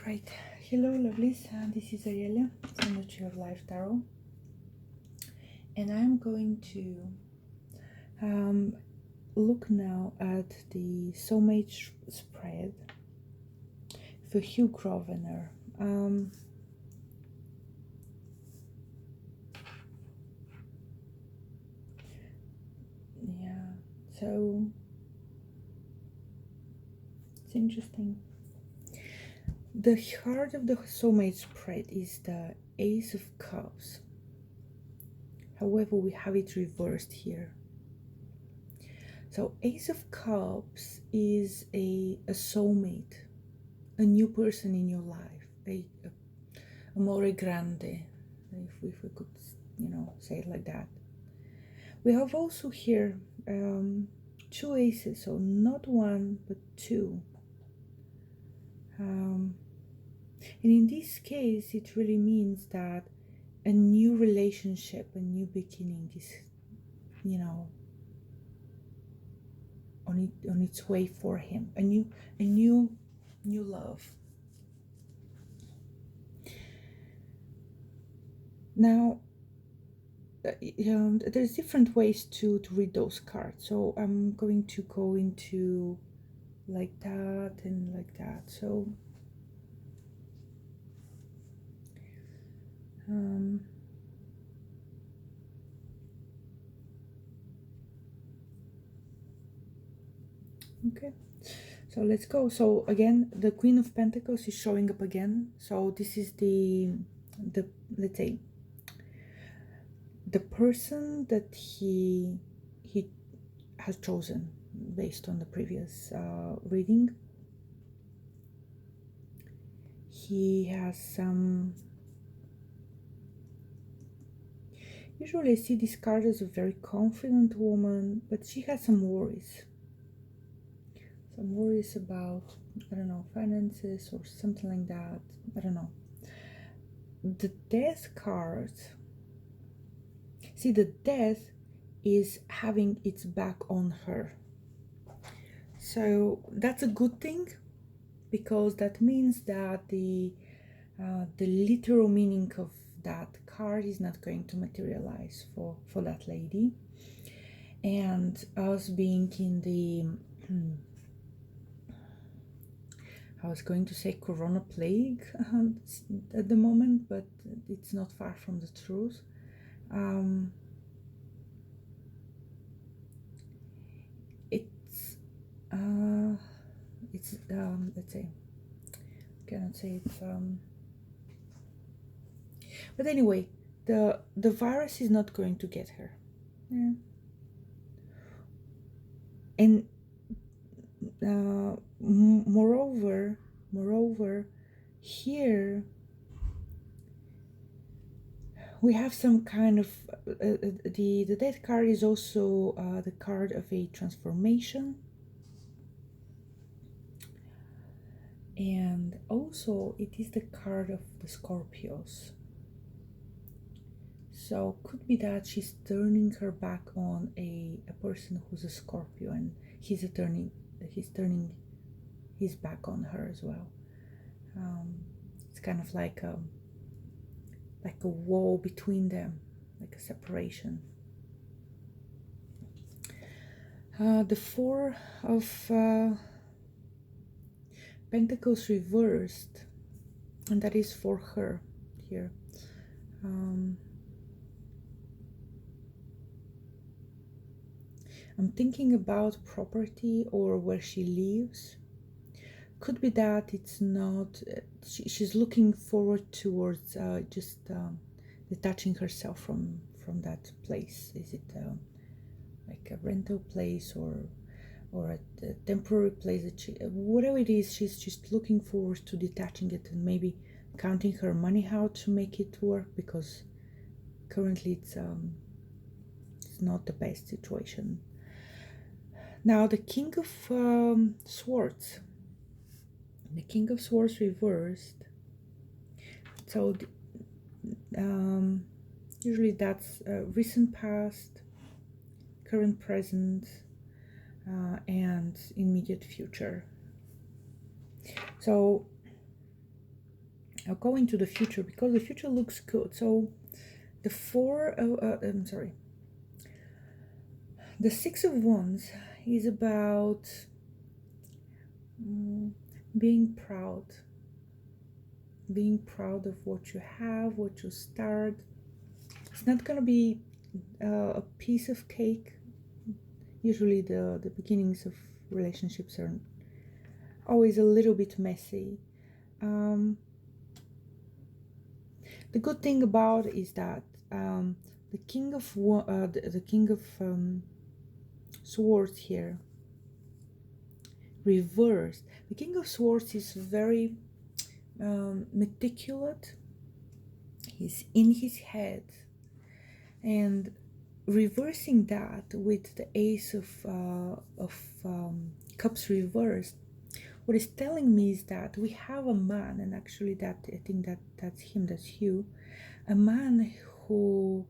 Right, hello lovelies, this is Ariella from the Tree of Life Tarot, and I'm going to look now at the Soulmate spread for Hugh Grosvenor. Yeah, so it's interesting. The heart of the Soulmate spread is the Ace of Cups. However, we have it reversed here. So Ace of Cups is a soulmate, a new person in your life, a amore grande, if we could, say it like that. We have also here two aces, so not one but two. And in this case, it really means that a new relationship, a new beginning is, on its way for him. A new love. Now, there's different ways to read those cards. So I'm going to go into like that and like that. So okay, so let's go. So again, the Queen of Pentacles is showing up again. So this is the let's say the person that he has chosen based on the previous reading. He has some, usually I see this card as a very confident woman, but she has some worries. Some worries about, I don't know, finances or something like that. I don't know. The Death card, see, the Death is having its back on her. So that's a good thing, because that means that the literal meaning of that card is not going to materialize for that lady. And us being in the I was going to say corona plague at the moment, but it's not far from the truth. It's let's say, cannot say it, but anyway, the virus is not going to get her. Yeah. And moreover, here we have some kind of the Death card is also the card of a transformation, and also it is the card of the Scorpios. So could be that she's turning her back on a person who's a Scorpio, and he's turning his back on her as well. It's kind of like a wall between them, like a separation. The Four of Pentacles reversed, and that is for her here. I'm thinking about property or where she lives. Could be that it's not, she's looking forward towards just detaching herself from that place. Is it like a rental place or a temporary place that whatever it is, she's just looking forward to detaching it and maybe counting her money how to make it work, because currently it's not the best situation. Now the King of Swords. The King of Swords reversed. So usually that's recent past, current present, and immediate future. So I'll go into the future because the future looks good. So the the Six of Wands is about being proud of what you have, what you start. It's not gonna be a piece of cake. Usually the beginnings of relationships are always a little bit messy. The good thing about it is that the King of Swords here reversed. The King of Swords is very meticulous. He's in his head, and reversing that with the Ace of Cups reversed, what is telling me is that we have a man, and actually I think that's him, that's Hugh, a man who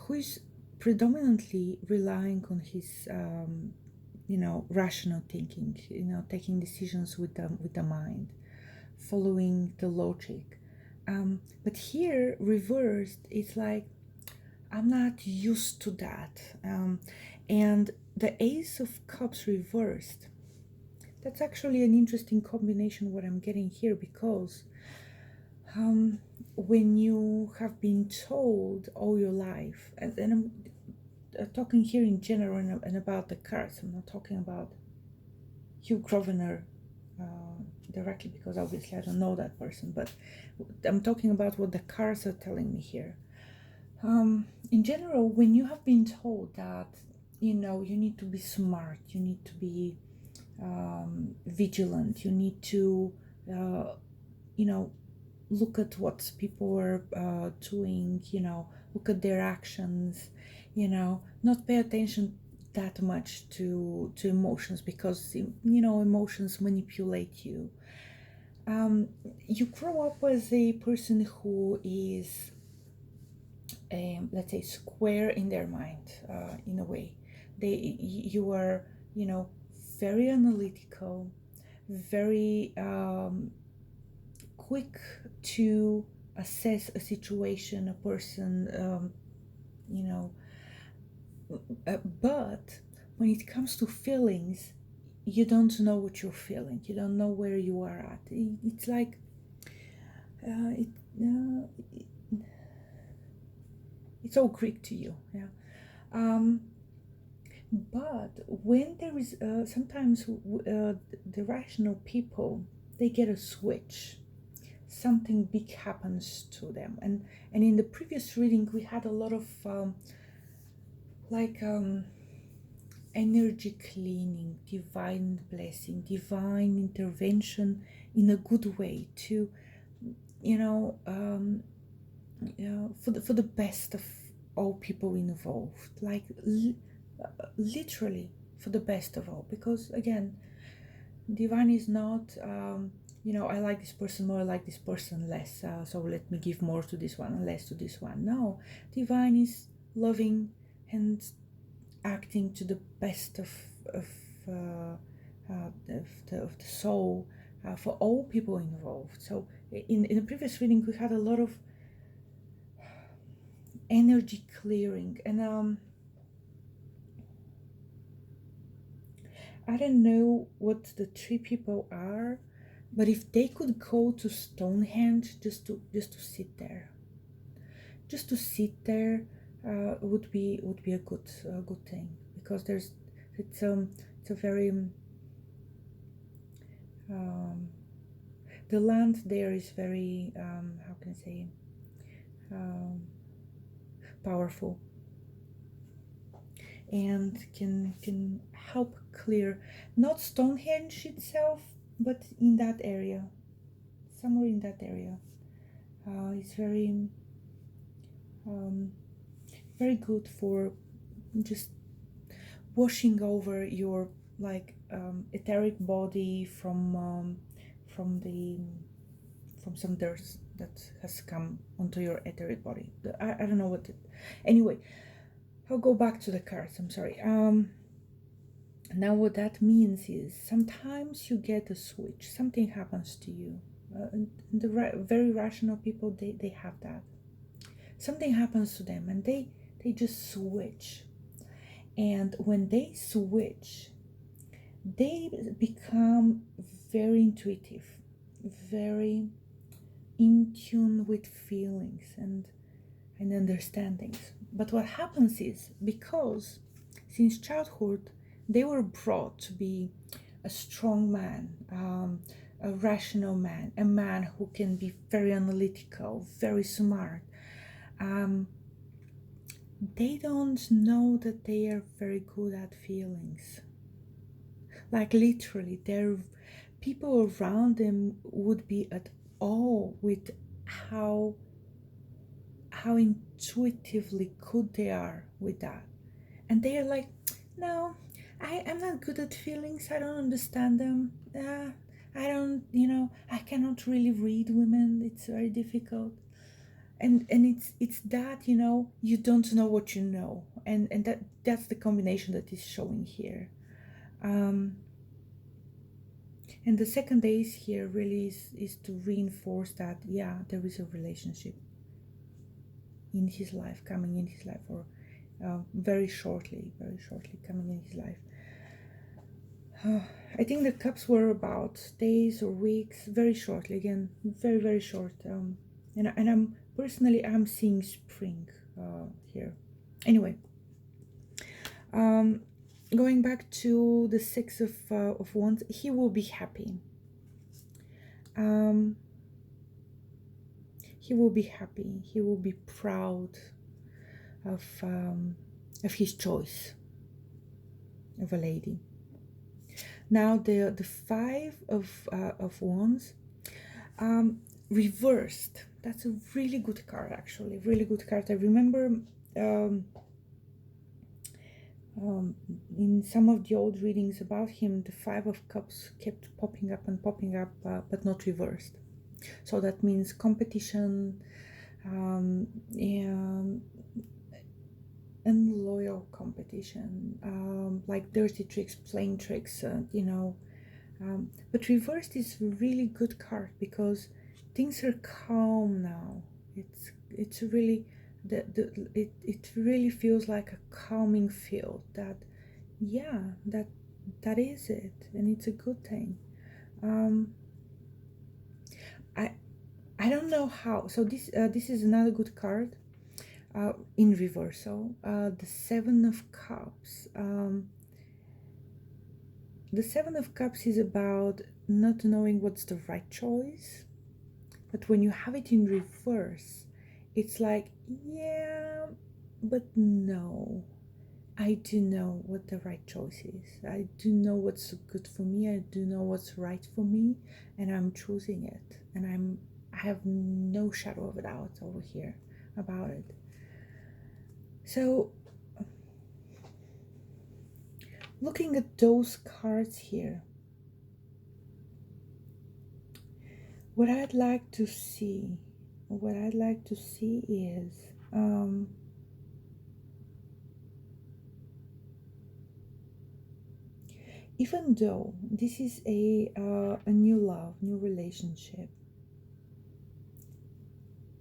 is predominantly relying on his rational thinking, taking decisions with the mind, following the logic. But here reversed, it's like I'm not used to that. And the Ace of Cups reversed, that's actually an interesting combination what I'm getting here, because when you have been told all your life, and I'm talking here in general and about the cards, I'm not talking about Hugh Grosvenor directly, because obviously I don't know that person, but I'm talking about what the cards are telling me here. In general, when you have been told that, you need to be smart, you need to be vigilant, you need to, look at what people are doing, look at their actions, not pay attention that much to emotions, because, emotions manipulate you. You grow up as a person who is, let's say, square in their mind, in a way. You are, very analytical, very quick to assess a situation, a person, but when it comes to feelings, you don't know what you're feeling, you don't know where you are at. It's like it's all Greek to you, yeah. But when there is sometimes the rational people, they get a switch, something big happens to them, and in the previous reading we had a lot of energy cleaning, divine blessing, divine intervention in a good way to, for the best of all people involved, like literally for the best of all. Because again, divine is not I like this person more, I like this person less, so let me give more to this one and less to this one. No, divine is loving and acting to the best of the soul, for all people involved. So in the previous reading we had a lot of energy clearing, and I don't know what the three people are, but if they could go to Stonehenge just to sit there, would be a good thing, because it's a very the land there is very how can I say, powerful, and can help clear, not Stonehenge itself, but in that area, somewhere in that area. It's very very good for just washing over your etheric body from some dirt that has come onto your etheric body. I don't know what anyway, I'll go back to the cards, I'm sorry. Now what that means is sometimes you get a switch, something happens to you. And the very rational people, they have that. Something happens to them and they just switch. And when they switch, they become very intuitive, very in tune with feelings and understandings. But what happens is, because since childhood they were brought to be a strong man, a rational man, a man who can be very analytical, very smart, they don't know that they are very good at feelings. Like literally, their people around them would be at awe with how intuitively good they are with that. And they are like, no, I'm not good at feelings. I don't understand them. I don't, I cannot really read women. It's very difficult. And it's that, you don't know what you know. And that's the combination that is showing here. And the second days here really is to reinforce that, yeah, there is a relationship in his life, coming in his life, or very shortly coming in his life. I think the cups were about days or weeks, very shortly, again, very short. And I'm personally, I'm seeing spring here. Anyway, going back to the Six of Wands, he will be happy. He will be happy. He will be proud of his choice of a lady. Now the Five of Wands, reversed. That's a really good card, actually. Really good card. I remember in some of the old readings about him, the Five of Cups kept popping up and popping up, but not reversed. So that means competition, and loyal competition, like dirty tricks, playing tricks, but reversed is a really good card because things are calm now. It's really it really feels like a calming field. That, yeah, that is it, and it's a good thing. I don't know how. So this is another good card in reversal. The Seven of Cups. The Seven of Cups is about not knowing what's the right choice, but when you have it in reverse, it's like, yeah, but no, I do know what the right choice is. I do know what's good for me. I do know what's right for me, and I'm choosing it. And I have no shadow of a doubt over here about it. So, looking at those cards here, what I'd like to see is even though this is a new love, new relationship,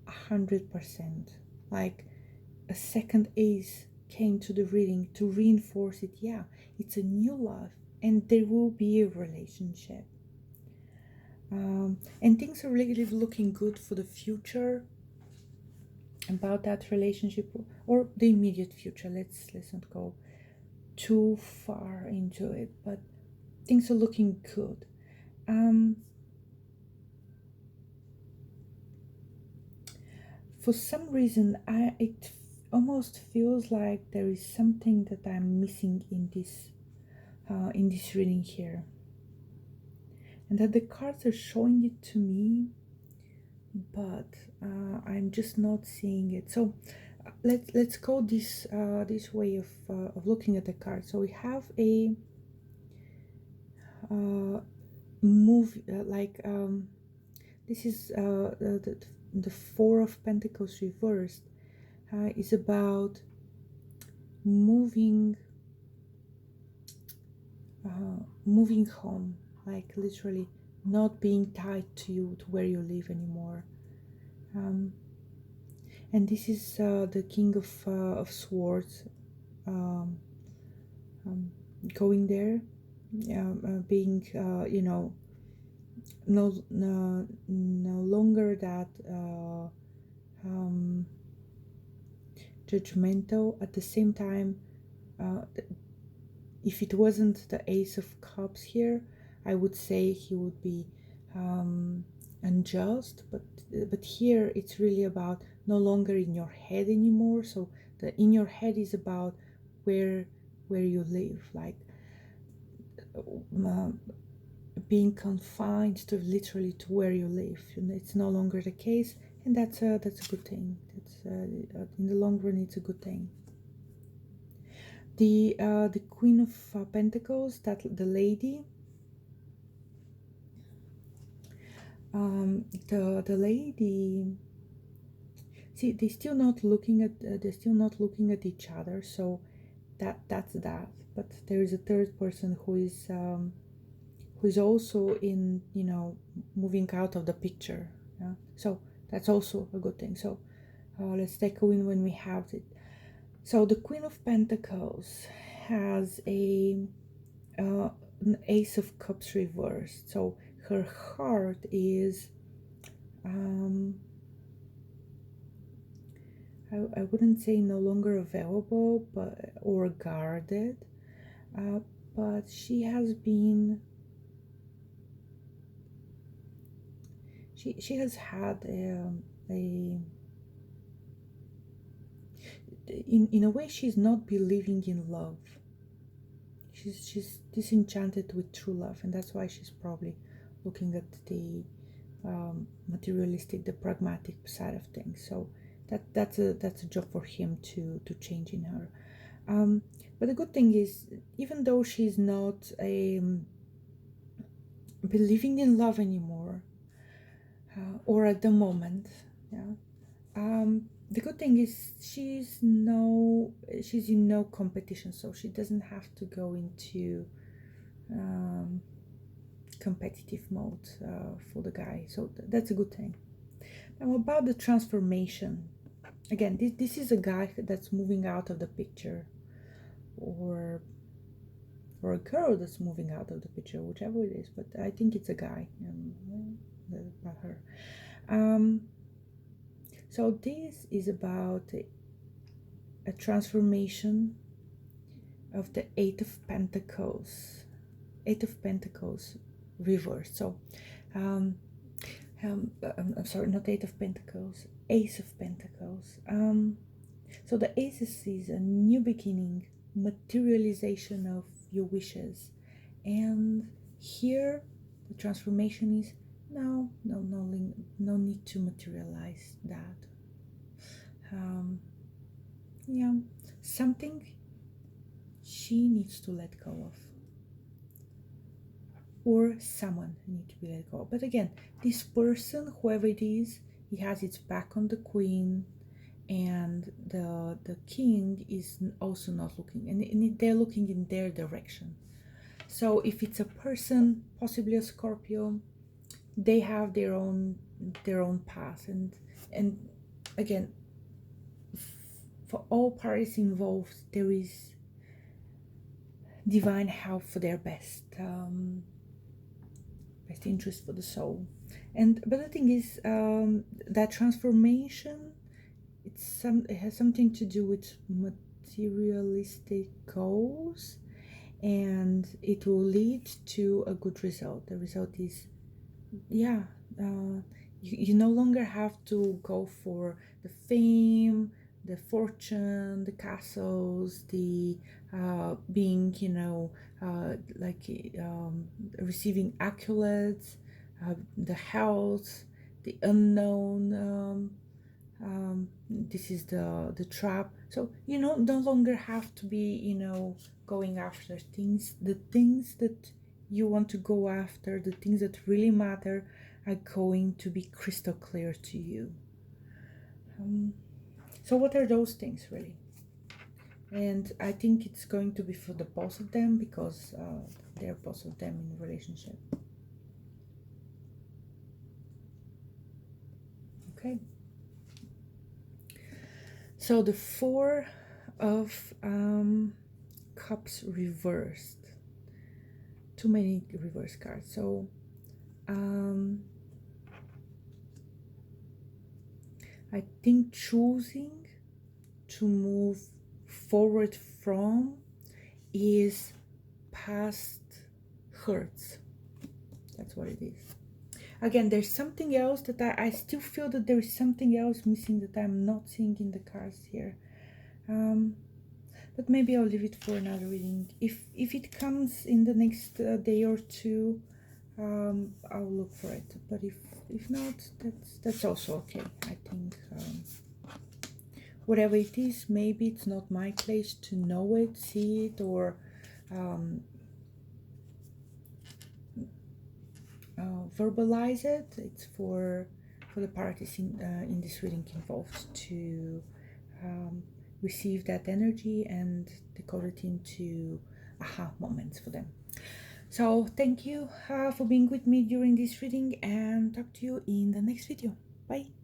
100%, like a second ace came to the reading to reinforce it. Yeah, it's a new love, and there will be a relationship, and things are really looking good for the future about that relationship, or the immediate future. Let's not go too far into it, but things are looking good. For some reason, it almost feels like there is something that I'm missing in this reading here, and that the cards are showing it to me, but I'm just not seeing it. So let's go this way of looking at the cards. So we have a move, like this is the Four of Pentacles reversed, is about moving moving home, like literally not being tied to you, to where you live anymore. And this is the King of Swords, um, going there, being, you know, no longer that judgmental. At the same time, if it wasn't the Ace of Cups here, I would say he would be unjust. But here it's really about no longer in your head anymore. So the in your head is about where you live, like being confined to literally to where you live. And it's no longer the case, and that's a good thing. That's in the long run, it's a good thing. The Queen of Pentacles, that the lady, the lady. See, they're still not looking at each other. So that's that. But there is a third person who is also in, you know, moving out of the picture. Yeah? So that's also a good thing. So let's take a win when we have it. So the Queen of Pentacles has an Ace of Cups reversed. So her heart is, I wouldn't say no longer available, but or guarded, but she has been. She has had in a way, she's not believing in love. She's disenchanted with true love, and that's why she's probably looking at the materialistic, the pragmatic side of things. So that's a job for him to change in her. But the good thing is, even though she's not believing in love anymore, or at the moment, yeah. The good thing is she's in no competition, so she doesn't have to go into competitive mode for the guy. So that's a good thing. Now about the transformation, again, this is a guy that's moving out of the picture, or a girl that's moving out of the picture, whichever it is. But I think it's a guy, not her. So this is about a transformation of the Eight of Pentacles. Eight of Pentacles reversed. So, I'm sorry, not Eight of Pentacles, Ace of Pentacles. So the Ace is a new beginning, materialization of your wishes. And here, the transformation is no need to materialize that. Yeah, something she needs to let go of, or someone needs to be let go of. But again, this person, whoever it is, he has its back on the Queen, and the King is also not looking, and they're looking in their direction. So if it's a person, possibly a Scorpio, they have their own path, and again, for all parties involved, there is divine help for their best interest for the soul. But the thing is, that transformation, it has something to do with materialistic goals, and it will lead to a good result. The result is, yeah, you no longer have to go for the fame, the fortune, the castles, the being, receiving accolades, the health, the unknown. This is the trap. So you no longer have to be, going after the things that you want to go after, the things that really matter are going to be crystal clear to you. So what are those things really? And I think it's going to be for the both of them, because they're both of them in a relationship. Okay. So the Four of Cups reversed. Too many reverse cards. So I think choosing to move forward from is past hurts. That's what it is. Again, there's something else that I still feel that there is something else missing that I'm not seeing in the cards here. But maybe I'll leave it for another reading. If it comes in the next day or two, I'll look for it. But if not, that's also okay. I think whatever it is, maybe it's not my place to know it, see it, or verbalize it. It's for the parties in this reading involved to receive that energy and decode it into aha moments for them. So thank you for being with me during this reading, and talk to you in the next video. Bye.